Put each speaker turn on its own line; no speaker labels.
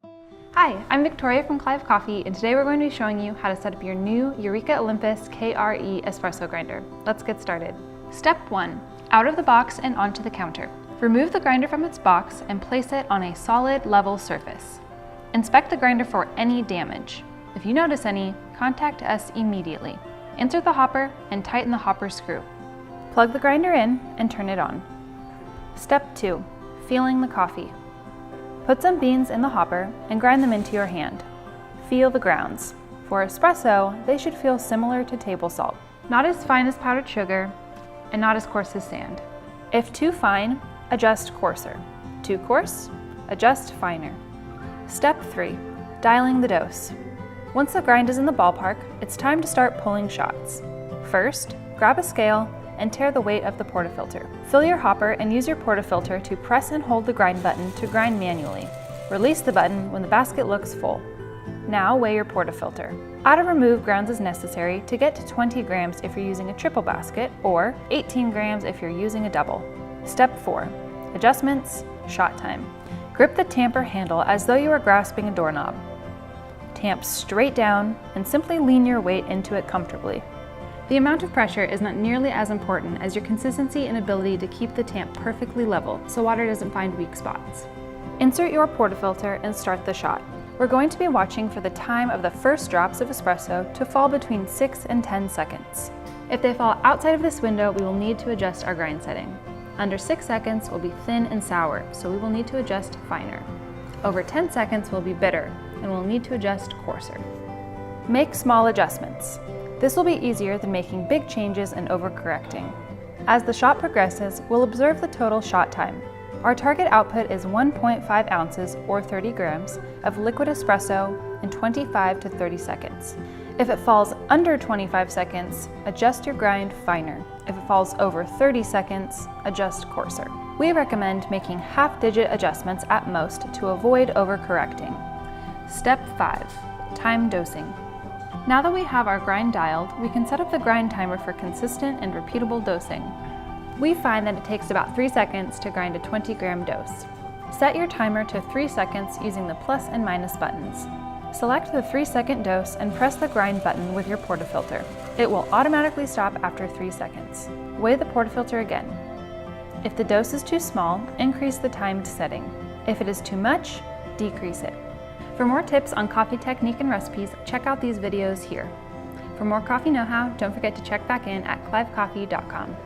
Hi, I'm Victoria from Clive Coffee, and today we're going to be showing you how to set up your new Eureka KRE espresso grinder. Let's get started. Step 1. Out of the box and onto the counter. Remove the grinder from its box and place it on a solid, level surface. Inspect the grinder for any damage. If you notice any, contact us immediately. Insert the hopper and tighten the hopper screw. Plug the grinder in and turn it on. Step 2. Feeling the coffee. Put some beans in the hopper and grind them into your hand. Feel the grounds. For espresso, they should feel similar to table salt. Not as fine as powdered sugar and not as coarse as sand. If too fine, adjust coarser. Too coarse, adjust finer. Step 3. Dialing the dose. Once the grind is in the ballpark, it's time to start pulling shots. First, grab a scale and tare the weight of the portafilter. Fill your hopper and use your portafilter to press and hold the grind button to grind manually. Release the button when the basket looks full. Now weigh your portafilter. Add or remove grounds as necessary to get to 20 grams if you're using a triple basket or 18 grams if you're using a double. Step 4. Adjustments, shot time. Grip the tamper handle as though you were grasping a doorknob. Tamp straight down and simply lean your weight into it comfortably. The amount of pressure is not nearly as important as your consistency and ability to keep the tamp perfectly level so water doesn't find weak spots. Insert your portafilter and start the shot. We're going to be watching for the time of the first drops of espresso to fall between 6 and 10 seconds. If they fall outside of this window, we will need to adjust our grind setting. Under 6 seconds will be thin and sour, so we will need to adjust finer. Over 10 seconds will be bitter, and we'll need to adjust coarser. Make small adjustments. This will be easier than making big changes and overcorrecting. As the shot progresses, we'll observe the total shot time. Our target output is 1.5 ounces or 30 grams of liquid espresso in 25 to 30 seconds. If it falls under 25 seconds, adjust your grind finer. If it falls over 30 seconds, adjust coarser. We recommend making half-digit adjustments at most to avoid overcorrecting. Step 5. Time dosing. Now that we have our grind dialed, we can set up the grind timer for consistent and repeatable dosing. We find that it takes about 3 seconds to grind a 20-gram dose. Set your timer to 3 seconds using the plus and minus buttons. Select the 3-second dose and press the grind button with your portafilter. It will automatically stop after 3 seconds. Weigh the portafilter again. If the dose is too small, increase the timed setting. If it is too much, decrease it. For more tips on coffee technique and recipes, check out these videos here. For more coffee know-how, don't forget to check back in at clivecoffee.com.